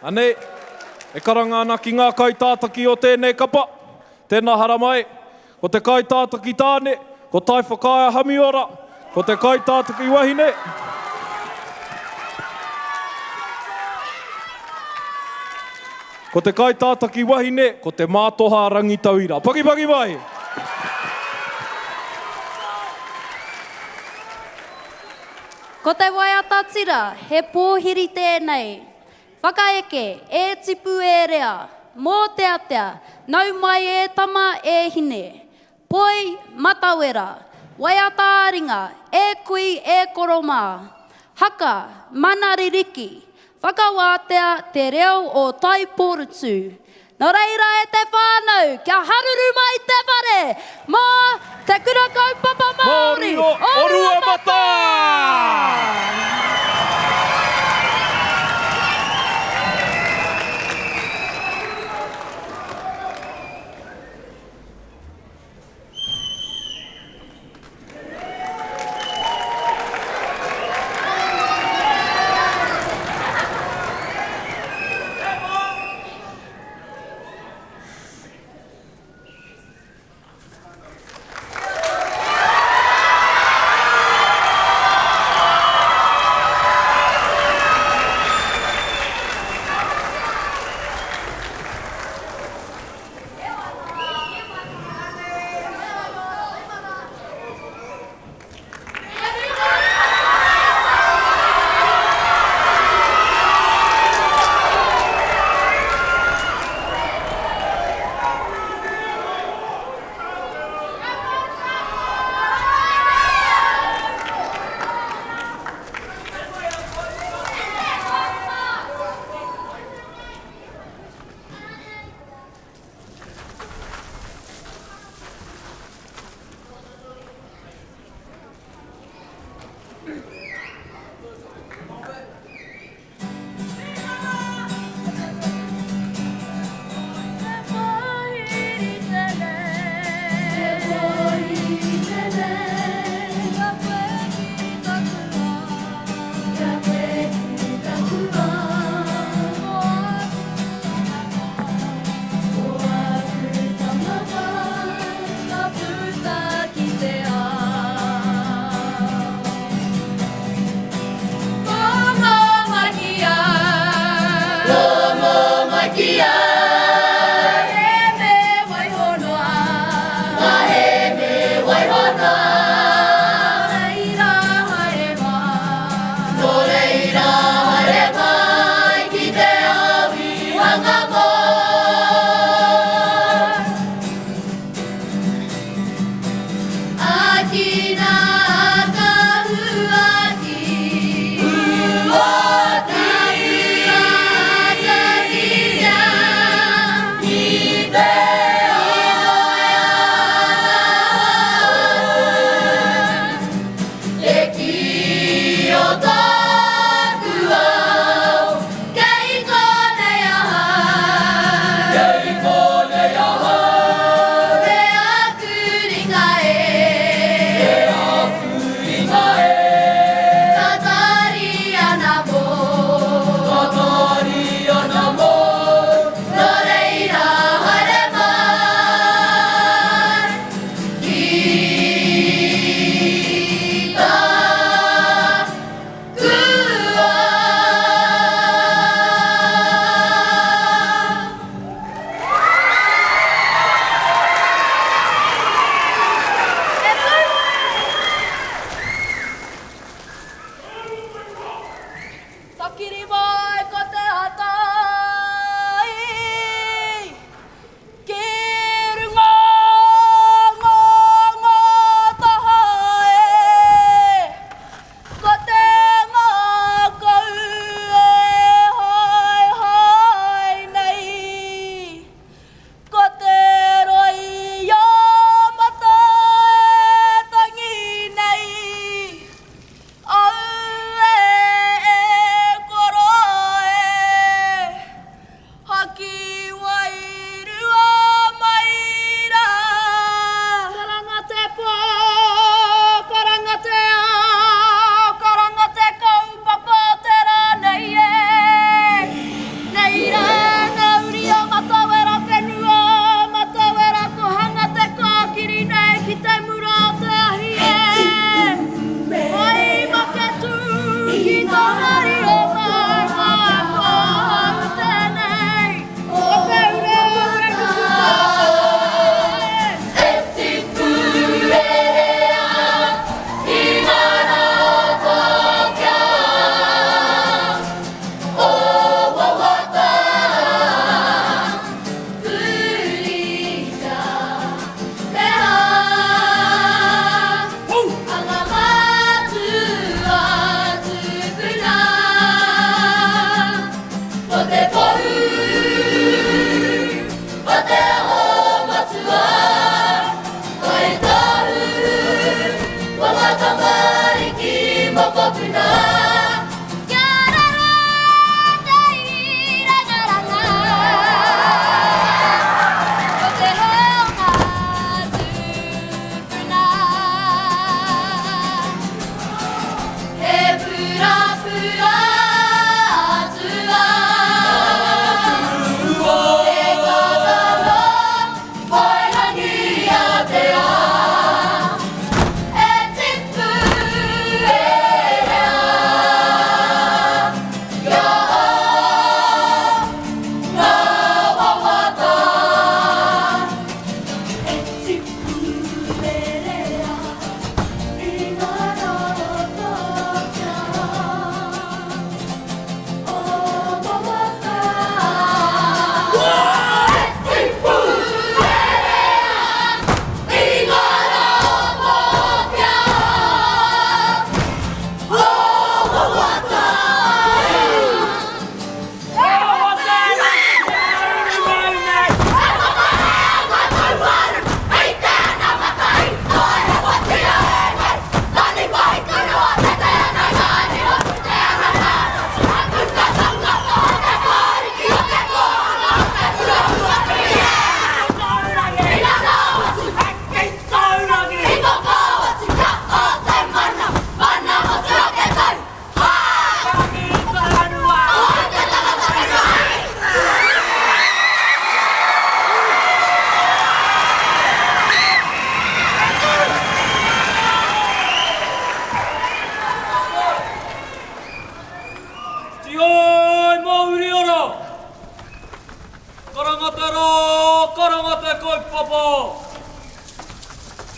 Ane, e karanga ana ki ngā kaitātaki o tēnei kapa. Tēnā hara mai, ko te kaitātaki tāne, ko tai whakaia hamiora, ko te kaitātaki wahine. Ko te kaitātaki wahine, ko te mātoha rangitauira. Paki paki mai! Ko te waiata tira, he pōhiri tēnei. Whakaeke, e tipu e rea, mō te atea, nau mai e tama e hine. Poi matawera, waiata aringa, e kui e koroma. Haka, manaririki, whakawātea te reo o Tai Porutu. Nō reira e te whānau, kia haruru mai te whare, mā te kura kaupapa Māori, Orua Mata!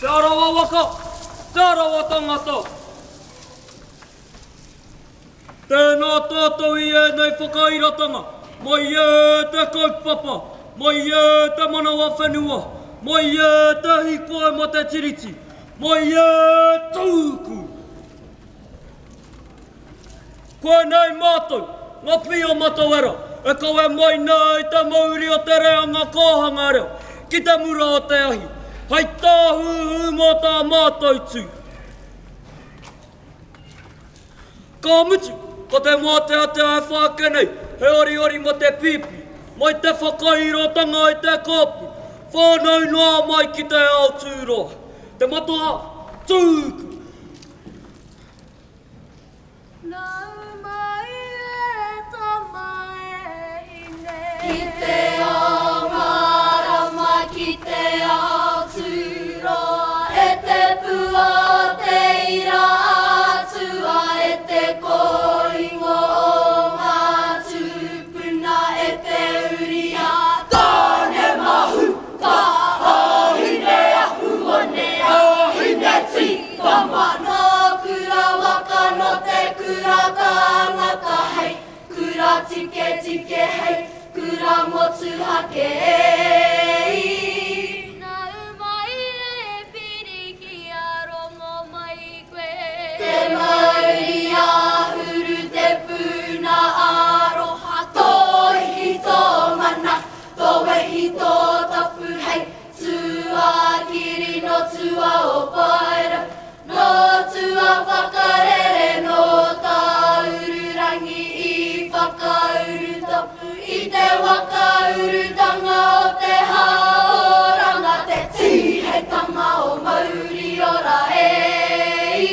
Te arawa waka, te arawa tangata. Tēnā tātou I nei whakairatanga, mai te kaupapa, mai te manawa whenua, mai te hikoe ma te tiriti, mai tūku. Koe nei mātou, ngā pia matawera, e kawe mai nei te mauri o te reanga kōhanga reo, ki te mura o te ahi, hei tāhuhu mō tā mātou tū. Ka mutu, ko te māteatea e whākenei, he ori mo te pipi, mai te whakairotanga I te kōpu, whānau noa mai ki te ao tūroa, te matoa tūku. Ki te ao marama, ki te ao tūroa, e te pua o te ira atua, e te koingo o ngā tūpuna, e te uria. Tāne mahu, ka ahine ahuone, ahine ti, tama no kura waka no te kura tangata hei, kura tike hei, kura motu hake ei. Nau mai e piriki a rongo mai koe. Te mauri a huru te puna aroha. Tohi tō mana, towehi tō tapu hei. Tua kiri no tua o paira, no tua whakarere no tā ururangi I whakauru tapu. I te wakaurutanga o te haoranga, te tīhetanga o mauri ora ei.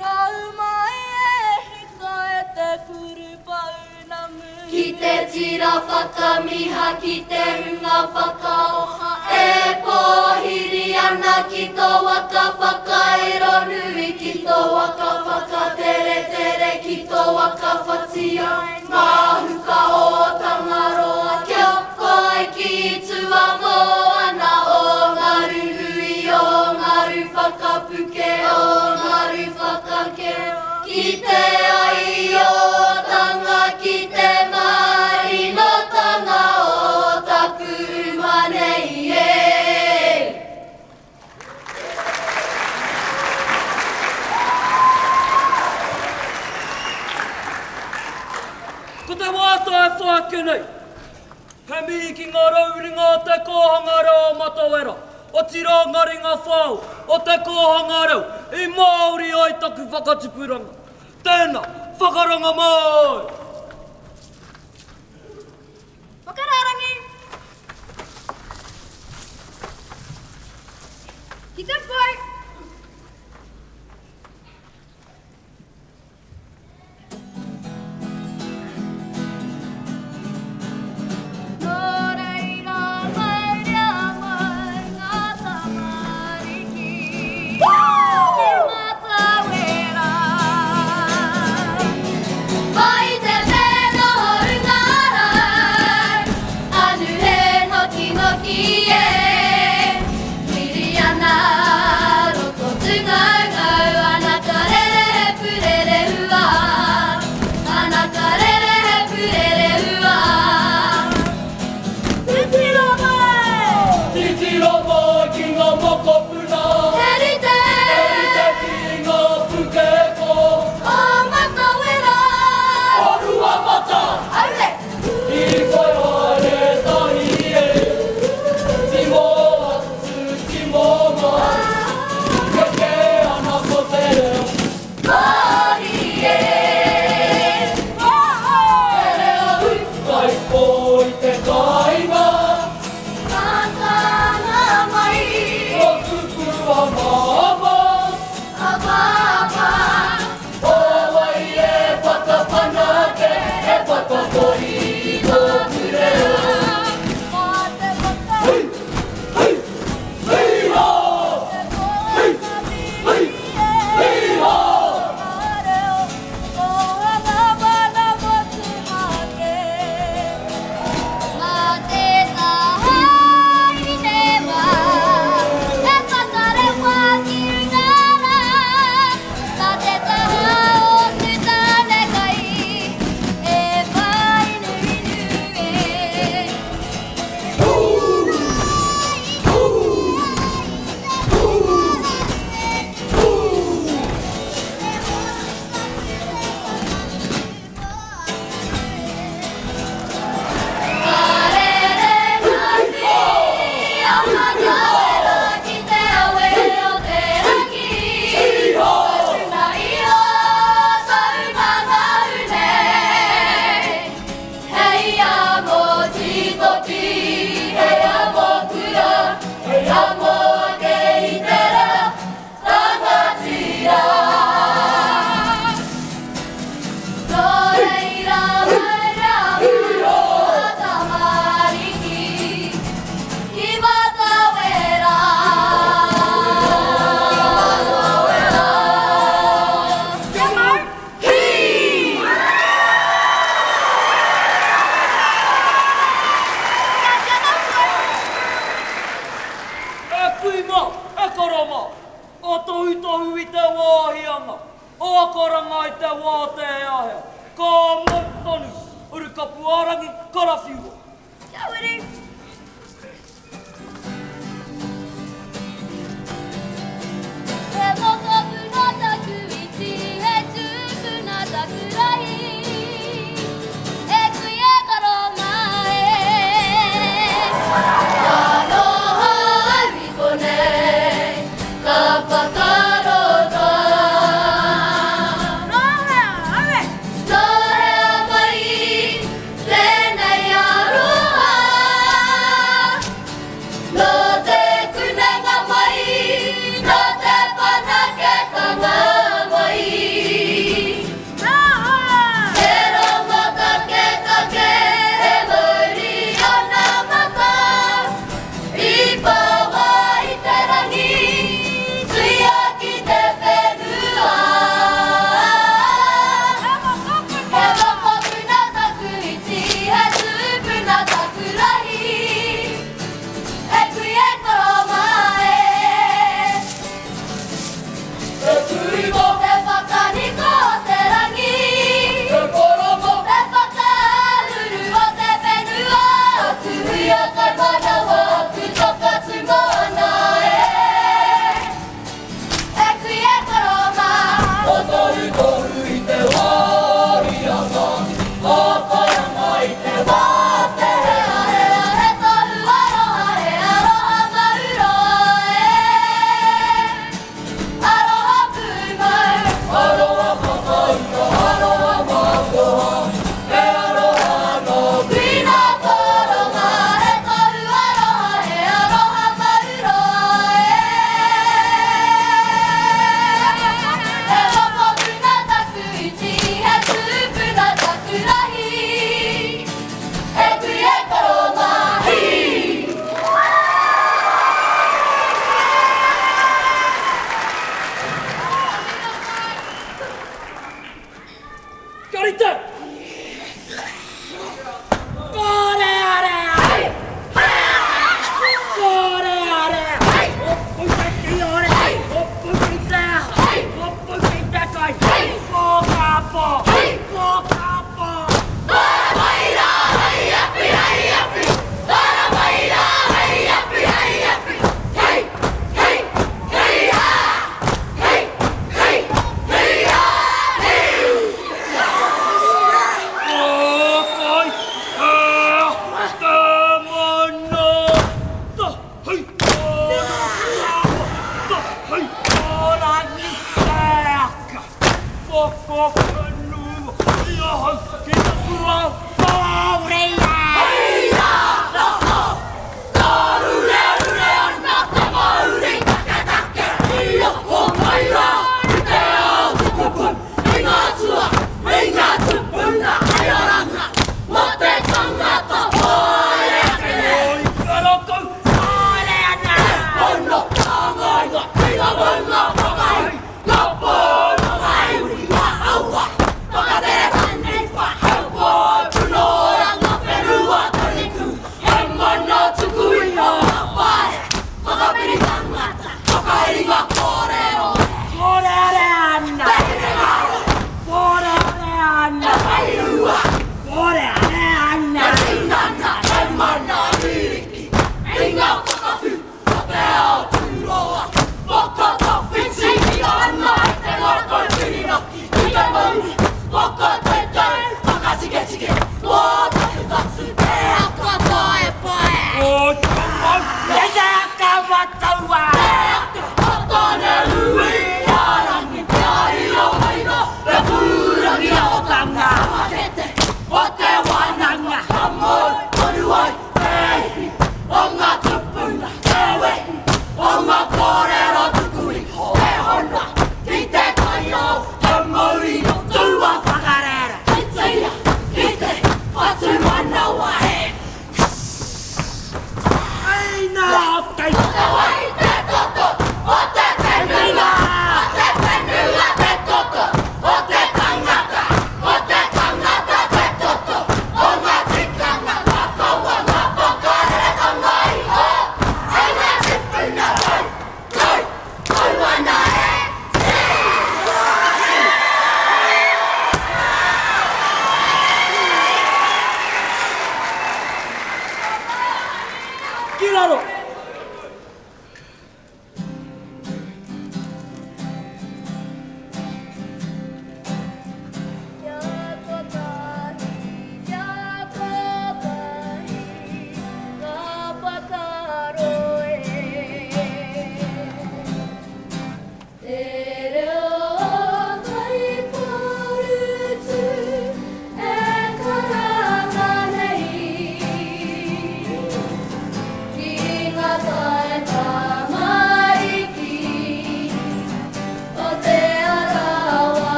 Nau mai e hika e te kuru paunamu. Ki te tira whakamiha, ki te hunga whakaoha. E pōhiri ana ki tō waka whakairo nui, ki tō waka whakatere, ki tō waka whatia. Ngā huka o tangaroa, kia koe ki tua moana o ngaru hui, o ngaru whakapuke, o ngaru whakake. Ki te ai o tanga, ki te mai no tanga o taku manei e. Ko te wāta e whākenei, he mihi ki ngā rauringa o te kōhanga reo o matawera, o tiranga ringa whāu, o te kōhanga reo, I Māori ai taku whakatipuranga. Tēnā, whakaranga mai! Whakararangi! Ki te pai! Lo te kunenga mai, lo te panake tanga. Marite! Kore are! Kore are! Oppuitettiin ore! Oppuitetään! Oppuitetään kai! Kokapo! Kokapo!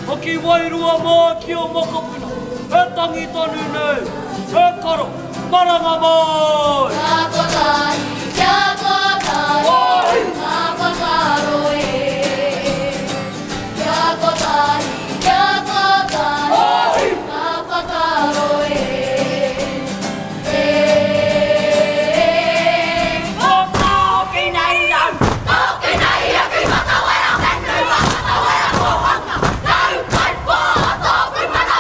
Hoki wairua mā ki o makapuna. E tangi tonu nei. E karo. Maranga mai. Ka kotahi, kia kotahi, ka whakaro e. Kia kotahi, kia kotahi, ka whakaro e. Hoki nei au. Hoki nei a ki matawera, whenua matawera, kohanga. Nau kai wā, tōpui mana.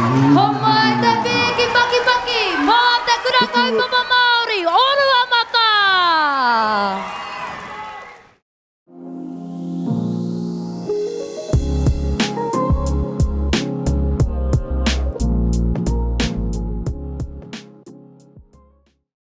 Ho mai te piki paki paki, mō te kura kaupapa Māori, orua mai